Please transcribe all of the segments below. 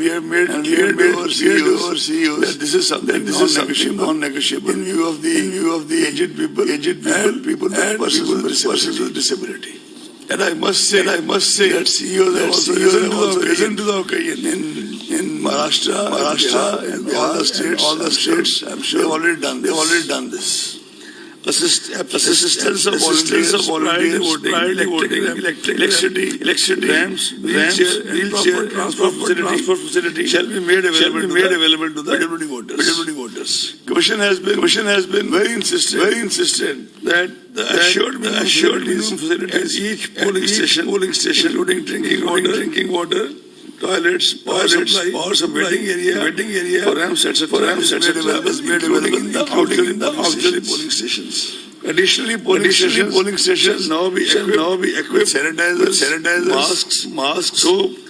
we have made clear to our CEOs that this is something non-negotiable in view of the aged people and persons with disability. And I must say that CEOs have also risen to the occasion in Maharashtra and all the states. I'm sure they've already done this. Assistance of volunteers, voting, electricity, ramps, wheelchair transport facility shall be made available to the PWD voters. Commission has been very insistent that the assured minimum facilities at each polling station, including drinking water, toilets, power supply, waiting area, for ramps, etc. is made available in the auxiliary polling stations. Additionally, polling stations now be equipped with sanitizers, masks,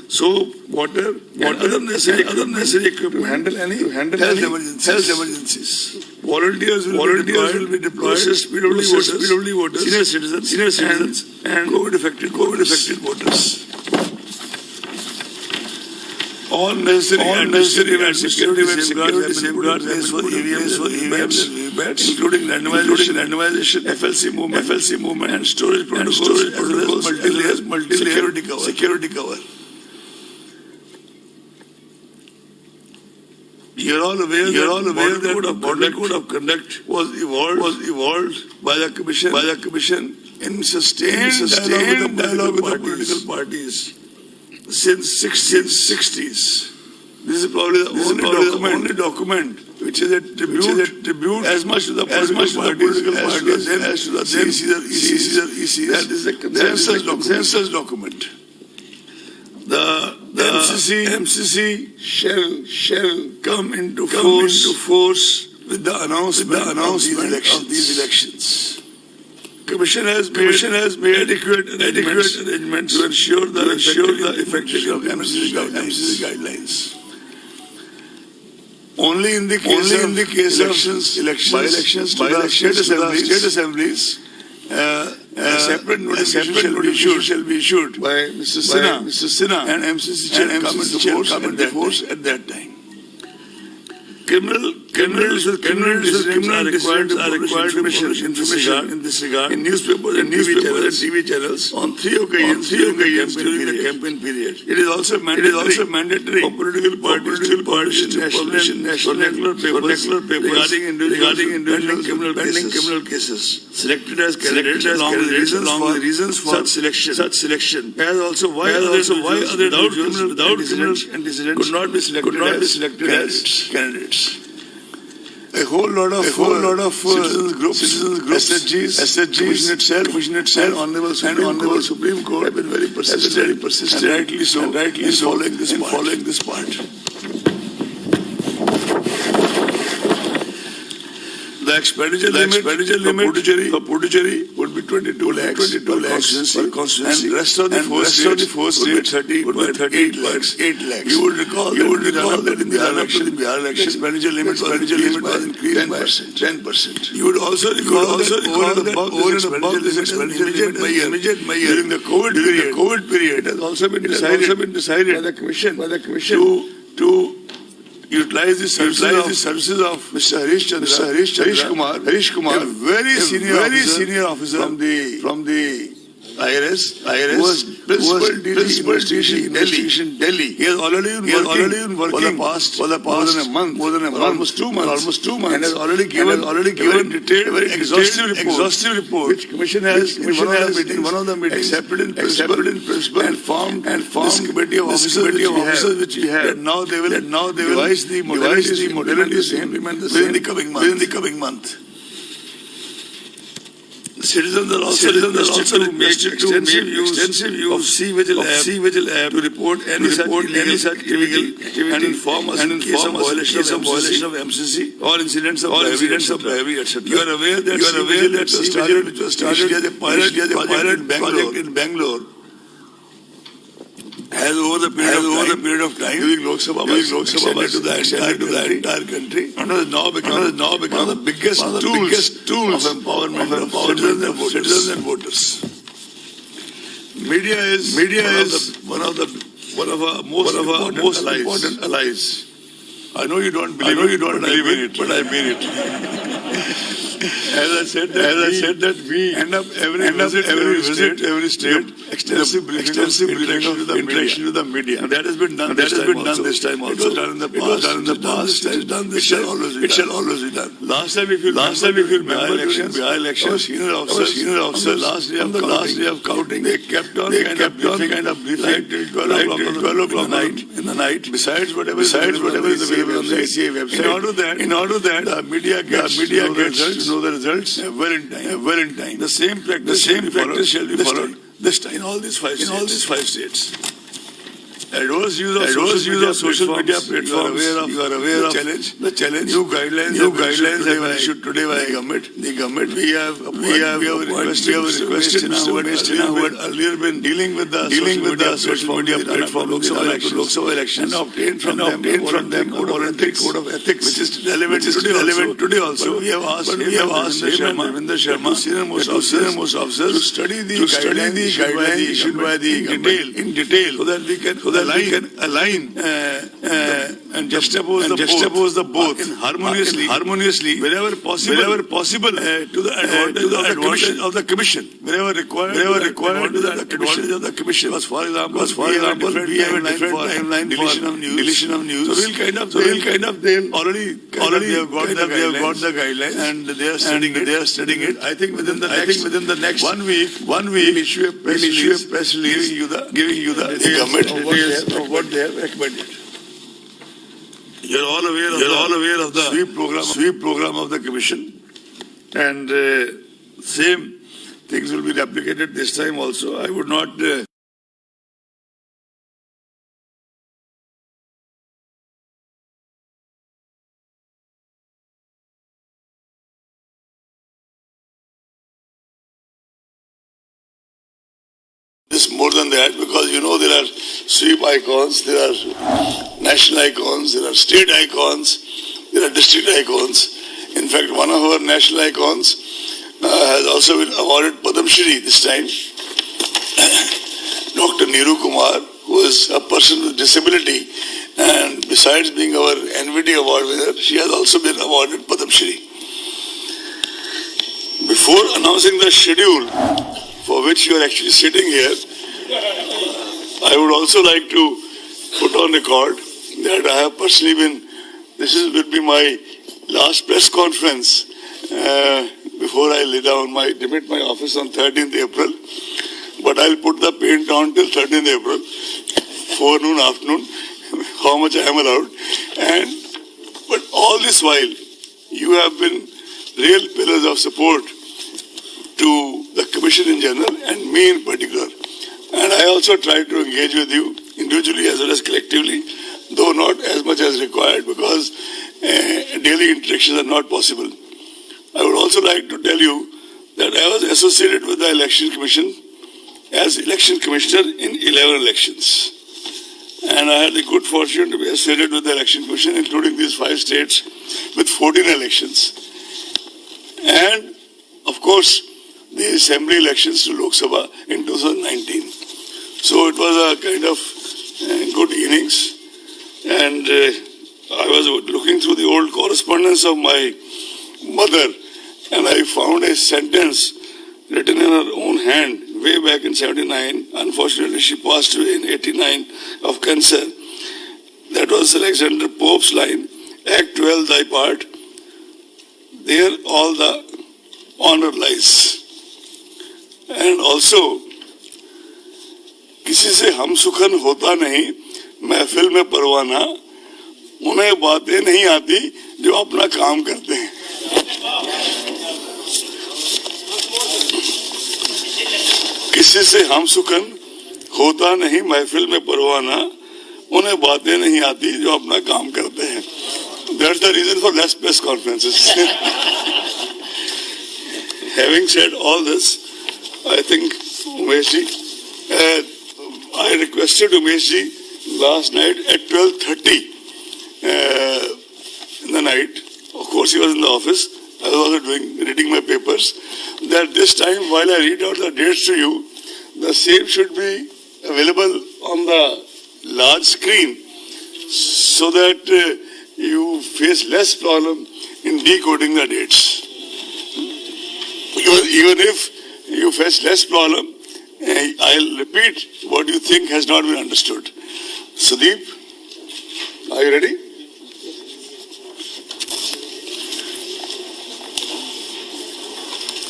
soap, water, other necessary equipment to handle any health emergencies. Volunteers will be deployed to assist PWD voters, senior citizens, and COVID-affected voters. All necessary and security safeguards as for EVMs, including randomization, FLC movement, and storage protocols, multi-layer security cover. You're all aware that the code of conduct was evolved by the commission in sustained dialogue with the political parties since 60s. This is probably the only document which is a tribute as much to the political parties as to the EC. That is a consensus document. The MCC shall come into force with the announcement of these elections. Commission has made adequate arrangements to ensure the effectiveness of MCC guidelines. Only in the case of elections to the state assemblies, a separate notification shall be issued by Mr. Sinha and MCC shall come into force at that time. Criminal decisions are required to publish information in this regard in newspapers and TV channels on three occasions during the campaign period. It is also mandatory for political parties to publish in national papers regarding individual criminal cases selected as candidates along with the reasons for such selection. As also why other individuals without criminal antecedents could not be selected as candidates. A whole lot of citizens groups, SHGs, Commission itself, and Honorable Supreme Court have been very persistent, and rightly so, in following this part. The expenditure limit for Puducherry would be 22 lakhs per constituency, and rest of the four states would be 8 lakhs. You would recall that in the Bihar election, expenditure limit was increased by 10%. You would also recall that over and above this expenditure immediate by year during the COVID period has also been decided by the commission to utilize the services of Mr. Harish Kumar, a very senior officer from the IRS, who was principal DG in Delhi. He has already been working for the past more than a month, almost 2 months, and has already given detailed, very exhaustive report, which Commission has in one of the meetings accepted in principle and formed this committee of officers which we have. Now they will devise the modalities to implement this within the coming month. Citizens are also requested to make extensive use of C-Vigil app to report any such illegal activity and inform us in case of violation of MCC or incidents of bribery, etc. You are aware that C-Vigil, which was started as a pilot project in Bangalore, has over the period of time during Lok Sabha to the entire country, and has now become the biggest tools of empowerment of citizens and voters. Media is one of the our most important allies. I know you don't believe in it, but I mean it. As I said that we end up every visit every state extensive interaction with the media. And that has been done. This time also. It was done in the past. It is done. It shall always be done. Last time, if you remember, by-election, senior officer, on the last day of counting, they kept on kind of briefing till 12 o'clock in the night. Besides whatever is available on the ACA website. In order that the media gets to know the results well in time. The same practice shall be followed this time in all these five states. Adverse use of social media platforms. You are aware of the challenge. New guidelines have been issued today by the government. We have requested Mr. who had earlier been dealing with the social media platform Lok Sabha elections and obtained from them a voluntary code of ethics, which is relevant today also. We have asked Ravinder Sharma, senior most officers, to study the guidelines issued by the government in detail, so that we can align and juxtapose the both harmoniously wherever possible to the advantage of the commission. Wherever required to the advantage of the commission. Because for example, we have a different timeline for deletion of news. So we'll kind of they have got the guidelines and they are studying it. I think within the next 1 week we'll issue a press release giving you the government details of what they have recommended. You're all aware of the sweep program of the commission, and same things will be replicated this time also. I would not. More than that, because there are sweep icons, there are national icons, there are state icons, there are district icons. In fact, one of our national icons has also been awarded Padam Shri this time. Dr. Neeru Kumar, who is a person with disability, and besides being our NVD award winner, she has also been awarded Padam Shri. Before announcing the schedule for which you are actually sitting here, I would also like to put on record that I have personally will be my last press conference before I demit my office on 13th April. But I'll put the paint on till 13th April, forenoon, afternoon, how much I am allowed. But all this while, you have been real pillars of support to the Commission in general and me in particular. And I also try to engage with you individually as well as collectively, though not as much as required because daily interactions are not possible. I would also like to tell you that I was associated with the Election Commission as Election Commissioner in 11 elections. And I had the good fortune to be associated with the Election Commission, including these 5 states, with 14 elections. And, of course, the Assembly elections to Lok Sabha in 2019. So it was a kind of good innings. And I was looking through the old correspondence of my mother, and I found a sentence written in her own hand way back in 79. Unfortunately, she passed away in 89 of cancer. That was Alexander Pope's line, Act 12 thy part, there all the honor lies. And also, किसी से हम सुखन होता नहीं, महफिल में परवाना, उन्हें बातें नहीं आती जो अपना काम करते हैं. किसी से हम सुखन होता नहीं, महफिल में परवाना, उन्हें बातें नहीं आती जो अपना काम करते हैं. That's the reason for less press conferences. Having said all this, I think Umeshji, I requested Umeshji last night at 12:30 in the night. Of course, he was in the office. I was also reading my papers. That this time, while I read out the dates to you, the same should be available on the large screen so that you face less problem in decoding the dates. Even if you face less problem, I'll repeat what you think has not been understood. Sudeep, are you ready?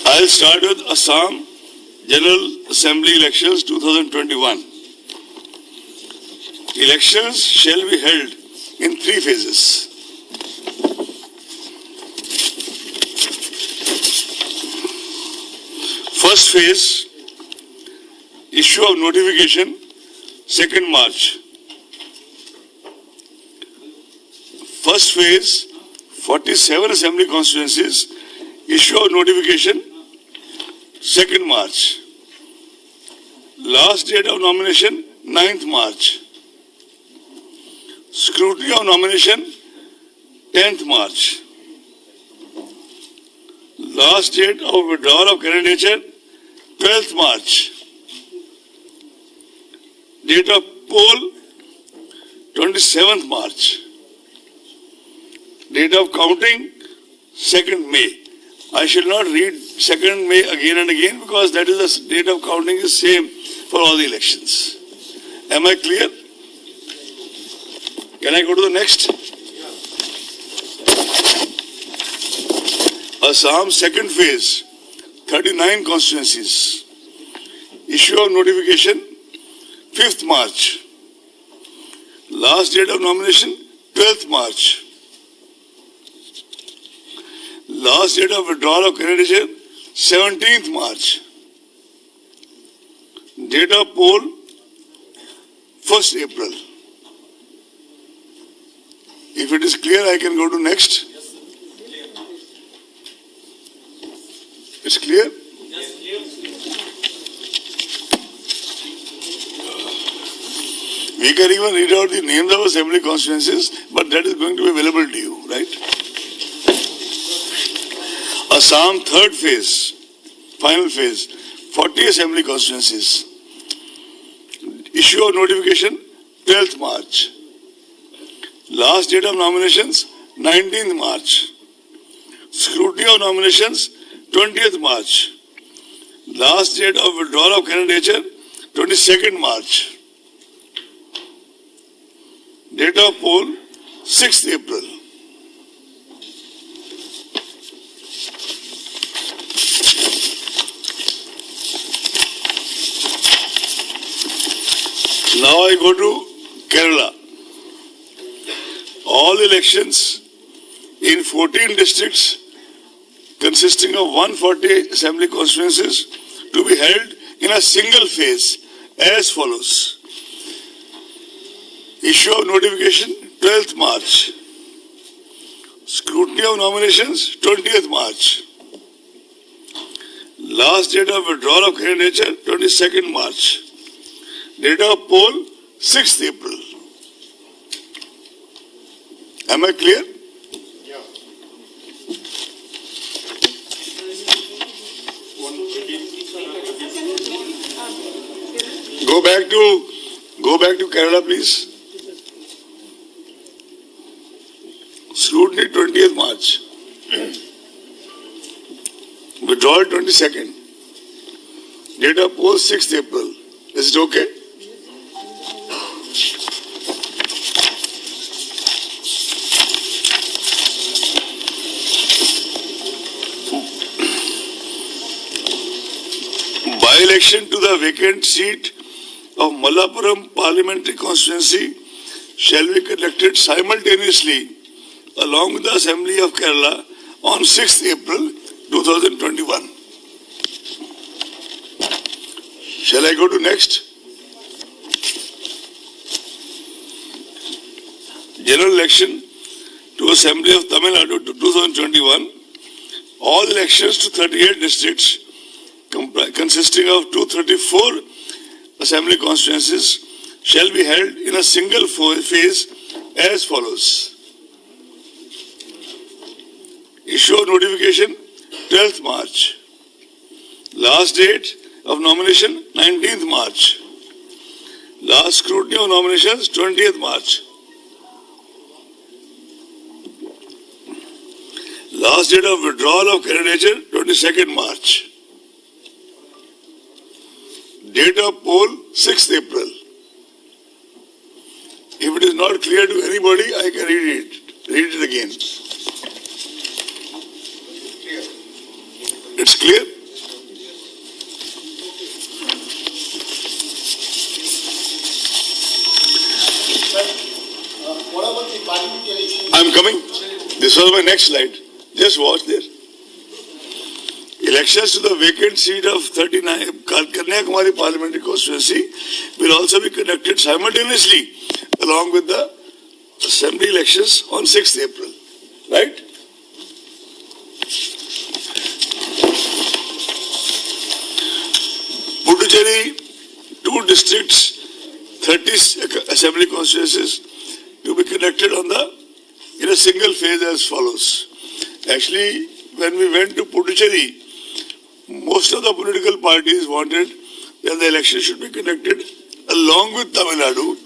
I'll start with Assam General Assembly Elections 2021. Elections shall be held in 3 phases. First phase, issue of notification, 2nd March. First phase, 47 assembly constituencies, issue of notification, 2nd March. Last date of nomination, 9th March. Scrutiny of nomination, 10th March. Last date of withdrawal of candidature, 12th March. Date of poll, 27th March. Date of counting, 2nd May. I shall not read 2nd May again and again because that is the date of counting is same for all the elections. Am I clear? Can I go to the next? Assam 2nd phase, 39 constituencies. Issue of notification, 5th March. Last date of nomination, 12th March. Last date of withdrawal of candidature, 17th March. Date of poll, 1st April. If it is clear, I can go to next. It's clear? We can even read out the names of assembly constituencies, but that is going to be available to you, right? Assam 3rd phase, final phase, 40 assembly constituencies. Issue of notification, 12th March. Last date of nominations, 19th March. Scrutiny of nominations, 20th March. Last date of withdrawal of candidature, 22nd March. Date of poll, 6th April. Now I go to Kerala. All elections in 14 districts consisting of 140 assembly constituencies to be held in a single phase as follows. Issue of notification, 12th March. Scrutiny of nominations, 20th March. Last date of withdrawal of candidature, 22nd March. Date of poll, 6th April. Am I clear? Yeah. Go back to Kerala, please. Scrutiny 20th March. Withdrawal 22nd. Date of poll 6th April. Is it okay? By-election to the vacant seat of Malappuram Parliamentary Constituency shall be conducted simultaneously along with the Assembly of Kerala on 6th April 2021. Shall I go to next? General election to Assembly of Tamil Nadu to 2021. All elections to 38 districts consisting of 234 assembly constituencies shall be held in a single phase as follows. Issue of notification 12th March. Last date of nomination 19th March. Last scrutiny of nominations, 20th March. Last date of withdrawal of candidature, 22nd March. Date of poll, 6th April. If it is not clear to anybody, I can read it. Read it again. It's clear? What about the parliament election? I'm coming. This was my next slide. Just watch there. Elections to the vacant seat of 39 Kanyakumari parliamentary constituency will also be conducted simultaneously along with the assembly elections on 6th April. Right? Puducherry, 2 districts, 30 assembly constituencies to be conducted in a single phase as follows. Actually, when we went to Puducherry, most of the political parties wanted that the election should be conducted along with Tamil Nadu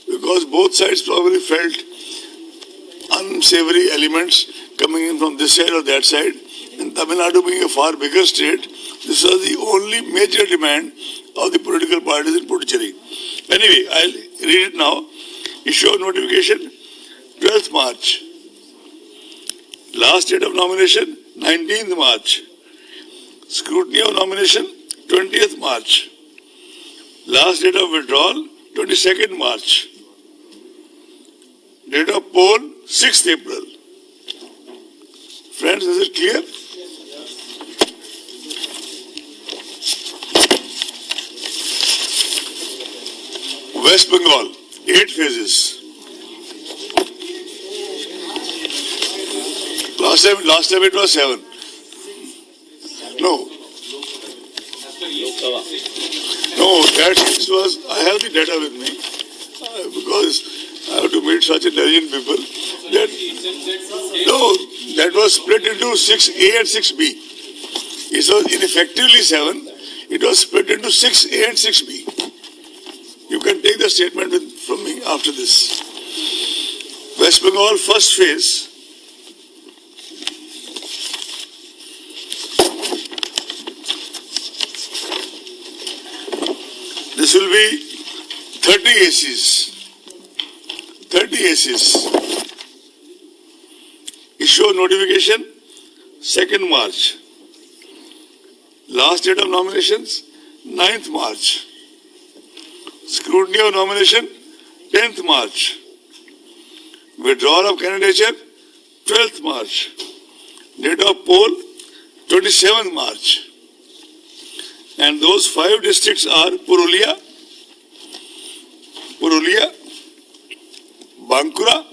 because both sides probably felt unsavory elements coming in from this side or that side. And Tamil Nadu being a far bigger state, this was the only major demand of the political parties in Puducherry. Anyway, I'll read it now. Issue of notification, 12th March. Last date of nomination, 19th March. Scrutiny of nomination, 20th March. Last date of withdrawal, 22nd March. Date of poll, 6th April. Friends, is it clear? West Bengal, 8 phases. Last time it was 7. No, that was, I have the data with me because I have to meet such intelligent people. That was split into 6A and 6B. It was ineffectively 7. It was split into 6A and 6B. You can take the statement from me after this. West Bengal first phase. This will be 30 ACs. 30 ACs. Issue of notification, 2nd March. Last date of nominations, 9th March. Scrutiny of nomination, 10th March. Withdrawal of candidature, 12th March. Date of poll, 27th March. And those 5 districts are Purulia, Bankura,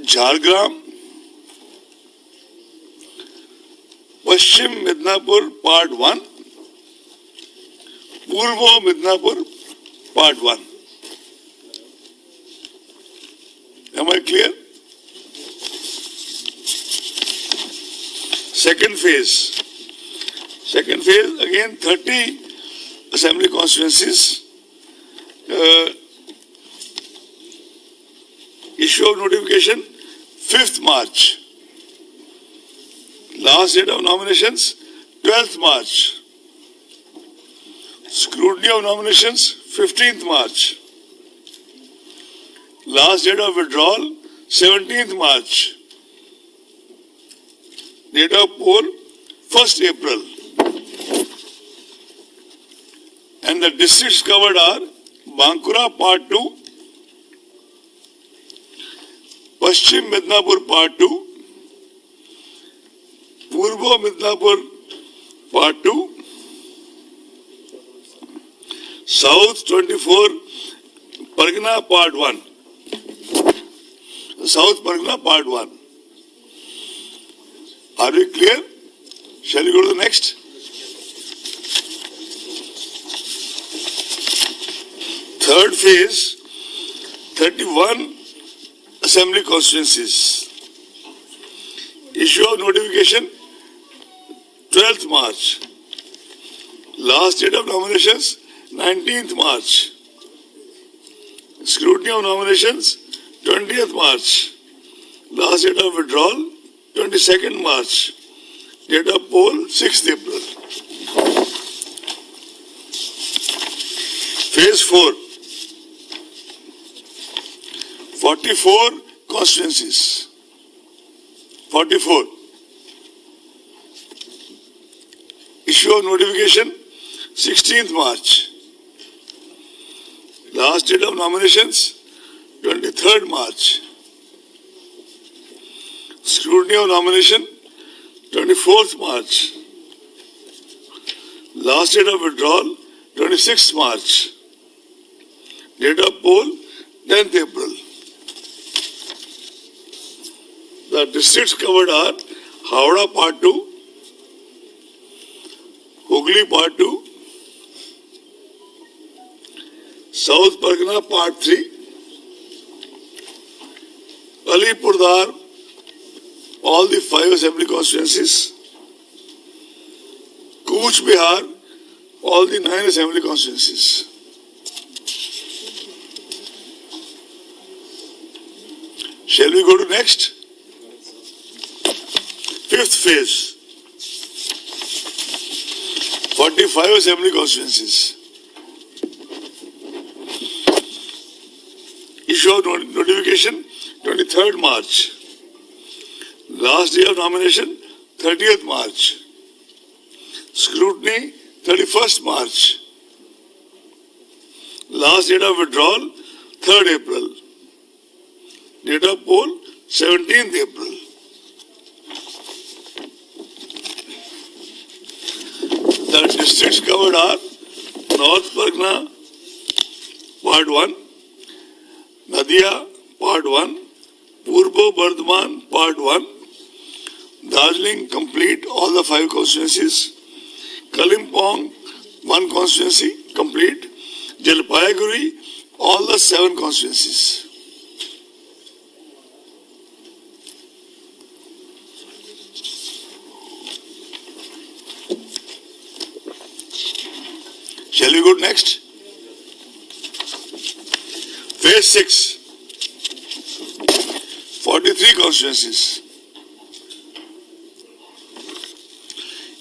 Jhargram, Paschim Midnapur Part 1, Purvo Midnapur Part 1. Am I clear? Second phase, again 30 assembly constituencies. Issue of notification, 5th March. Last date of nominations, 12th March. Scrutiny of nominations, 15th March. Last date of withdrawal, 17th March. Date of poll, 1st April. And the districts covered are Bankura Part 2, Paschim Midnapur Part 2, Purvo Midnapur Part 2, South 24 Pargana Part 1. South Pargana Part 1. Are we clear? Shall we go to the next? Third phase, 31 assembly constituencies. Issue of notification, 12th March. Last date of nominations, 19th March. Scrutiny of nominations, 20th March. Last date of withdrawal, 22nd March. Date of poll, 6th April. Phase 4. 44 constituencies. 44. Issue of notification, 16th March. Last date of nominations, 23rd March. Scrutiny of nomination, 24th March. Last date of withdrawal, 26th March. Date of poll, 10th April. The districts covered are Howrah Part 2, Hooghly Part 2, South Pargana Part 3, Alipurdar, all the 5 assembly constituencies, Cooch Behar, all the 9 assembly constituencies. Shall we go to next? 5th phase. 45 assembly constituencies. Issue of notification, 23rd March. Last day of nomination, 30th March. Scrutiny, 31st March. Last date of withdrawal, 3rd April. Date of poll, 17th April. The districts covered are North Pargana, Part 1, Nadia, Part 1, Purbo Bardhaman, Part 1, Darjeeling, complete, all the 5 constituencies, Kalimpong, 1 constituency, complete, Jalpaiguri, all the 7 constituencies. Shall we go next? Phase 6. 43 constituencies.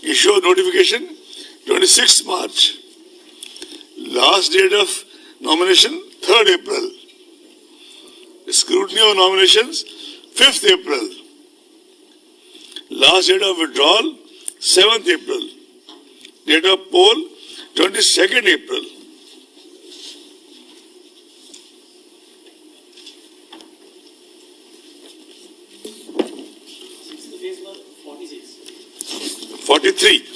Issue of notification, 26th March. Last date of nomination, 3rd April. Scrutiny of nominations, 5th April. Last date of withdrawal, 7th April. Date of poll, 22nd April. Phase 46.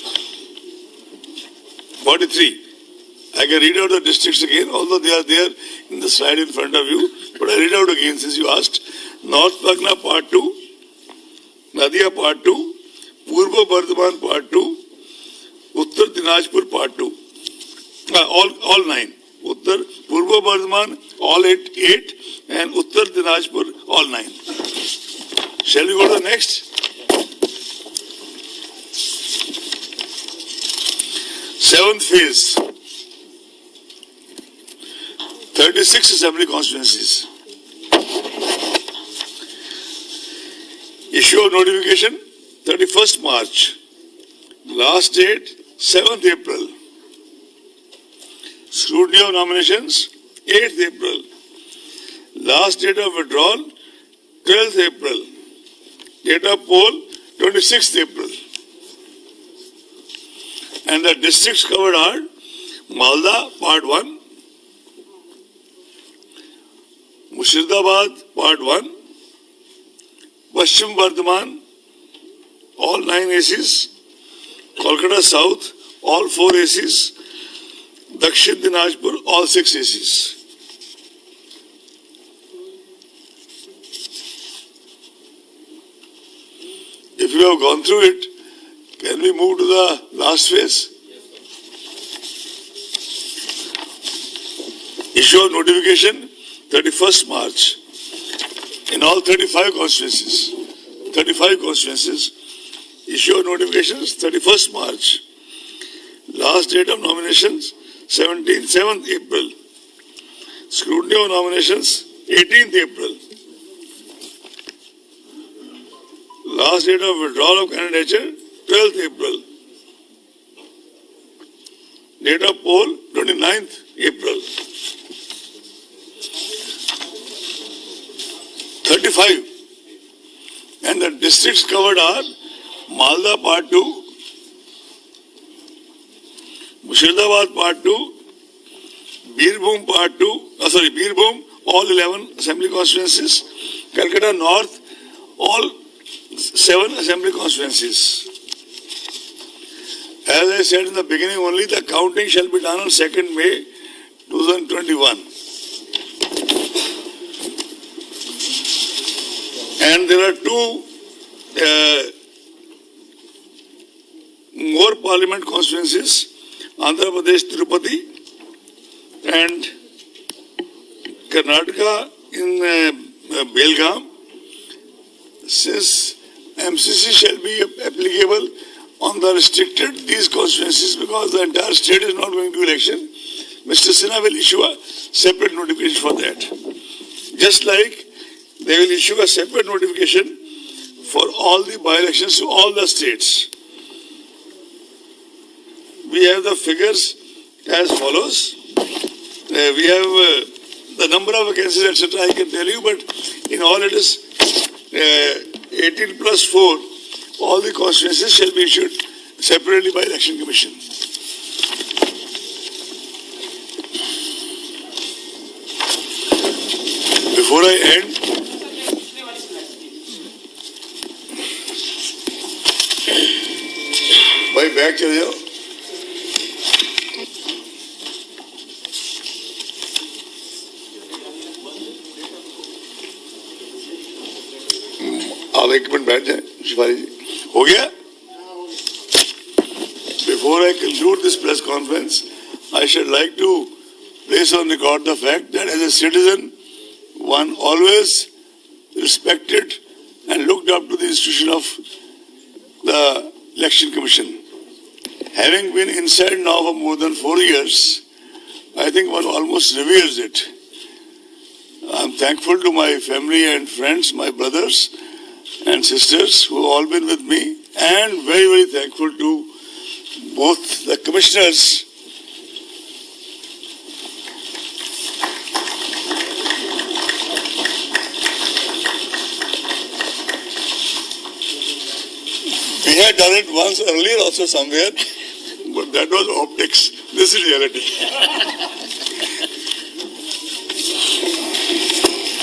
43. I can read out the districts again, although they are there in the slide in front of you. But I read out again since you asked. North Pargana Part 2, Nadia Part 2, Purbo Bardhaman Part 2, Uttar Dinajpur Part 2. All 9. Uttar, Purbo Bardhaman, all 8, and Uttar Dinajpur, all 9. Shall we go to the next? 7th phase. 36 assembly constituencies. Issue of notification, 31st March. Last date, 7th April. Scrutiny of nominations, 8th April. Last date of withdrawal, 12th April. Date of poll, 26th April. And the districts covered are Malda, Part 1, Murshidabad, Part 1, Paschim Bardhaman, all 9 ACs, Kolkata South, all 4 ACs, Dakshin Dinajpur, all 6 ACs. If you have gone through it, can we move to the last phase? Issue of notification, 31st March. In all 35 constituencies. 35 constituencies. Issue of notifications, 31st March. Last date of nominations, 7th April. Scrutiny of nominations, 18th April. Last date of withdrawal of candidature, 12th April. Date of poll, 29th April. 35. And the districts covered are Malda Part 2, Murshidabad Part 2, Birbhum Part 2, Birbhum, all 11 assembly constituencies, Calcutta North, all 7 assembly constituencies. As I said in the beginning only, the counting shall be done on 2nd May 2021. And there are 2 more parliament constituencies, Andhra Pradesh, Tirupati, and Karnataka in Belgaum. Since MCC shall be applicable on the restricted these constituencies because the entire state is not going to election, Mr. Sinha will issue a separate notification for that. Just like they will issue a separate notification for all the by-elections to all the states. We have the figures as follows. We have the number of vacancies, etc. I can tell you, but in all it is 18 plus 4. All the constituencies shall be issued separately by Election Commission. Before I end, भाई bag चले जाओ. आप 1 minute बैठ जाए शिफाली जी. हो गया? Before I conclude this press conference, I should like to place on record the fact that as a citizen, one always respected and looked up to the institution of the Election Commission. Having been inside now for more than 4 years, I think one almost reveres it. I'm thankful to my family and friends, my brothers and sisters who have all been with me, and very, very thankful to both the commissioners we had done it once earlier also somewhere, but that was optics. This is reality.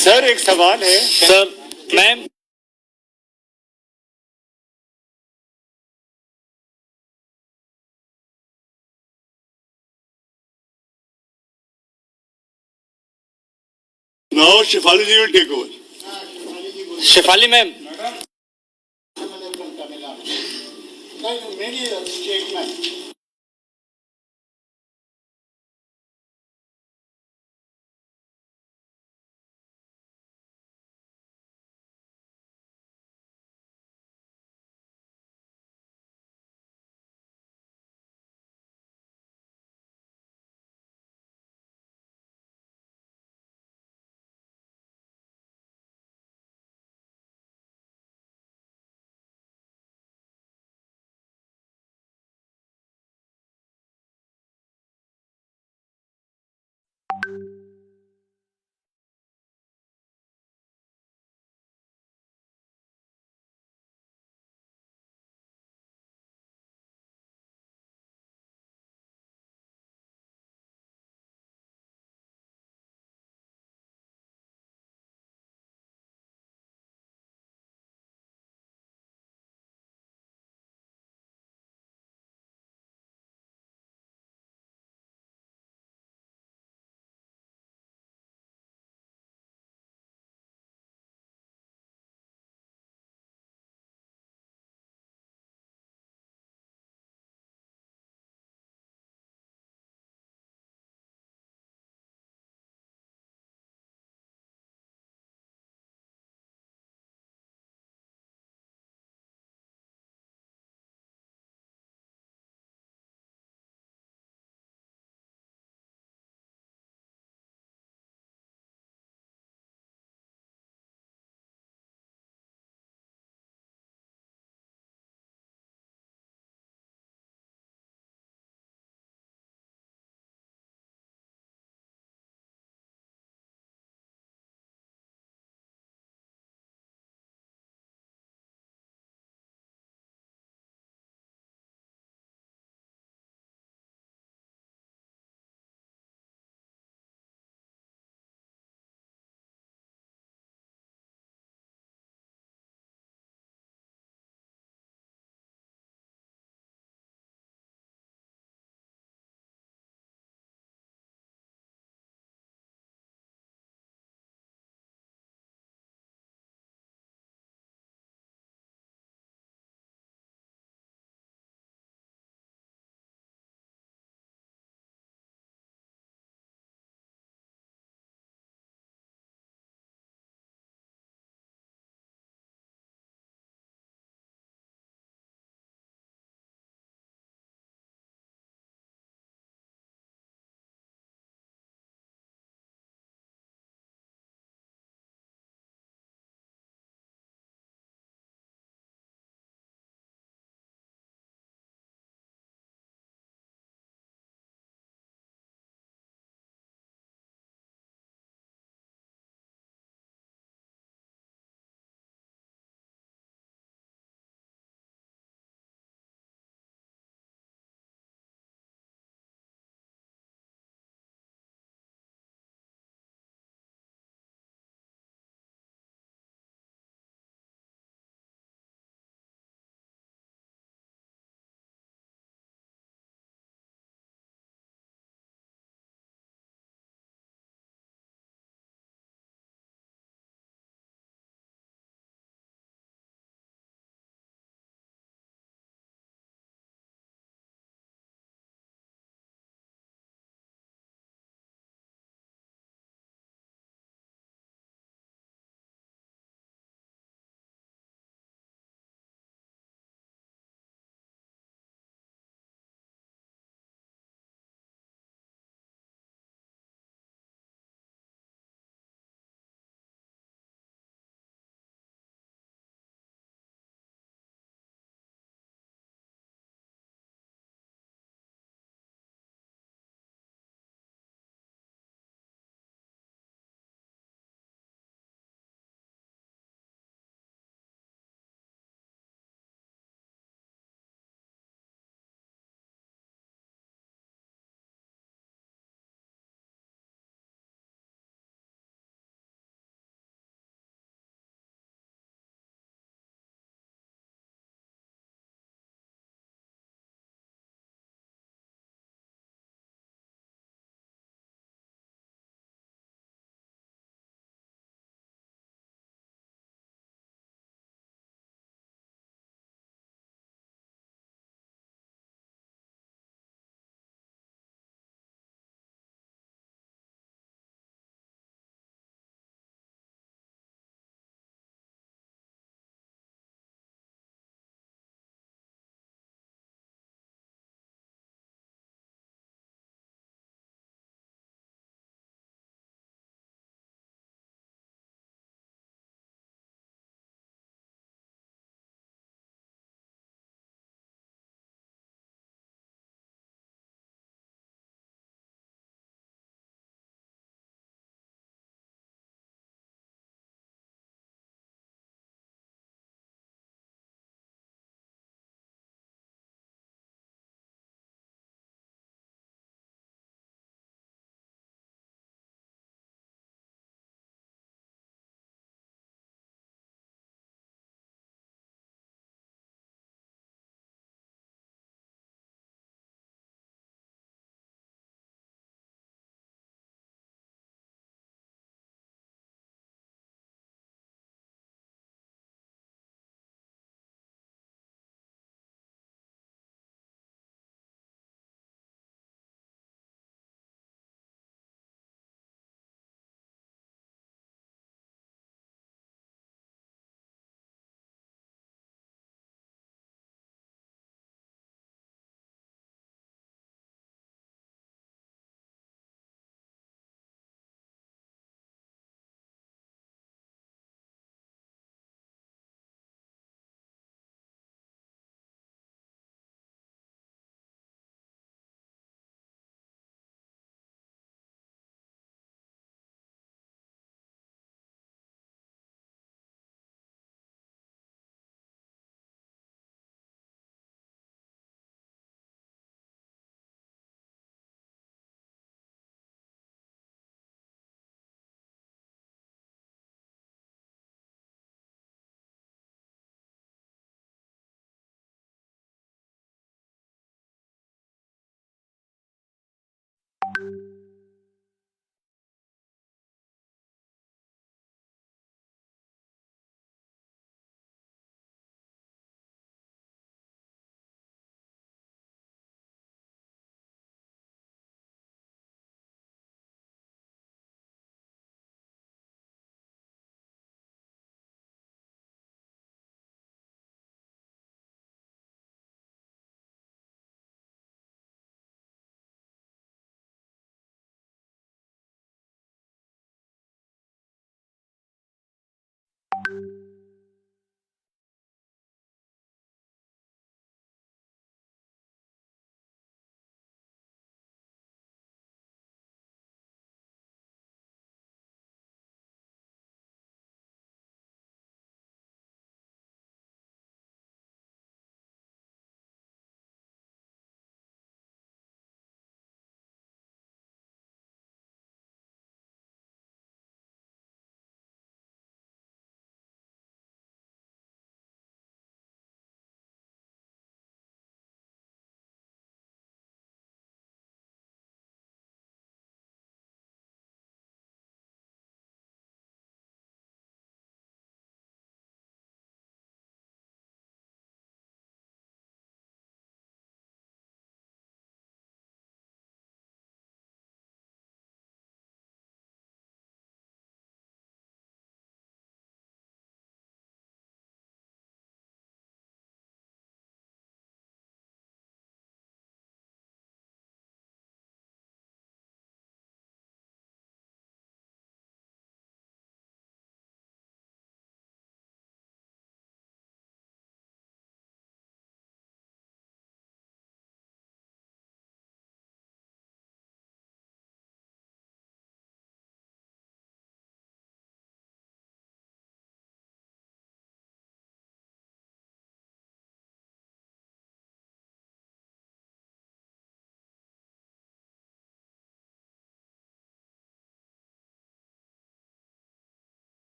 Sir एक सवाल है sir ma'am Now Shefali ji will take over. Shefali ma'am Many statements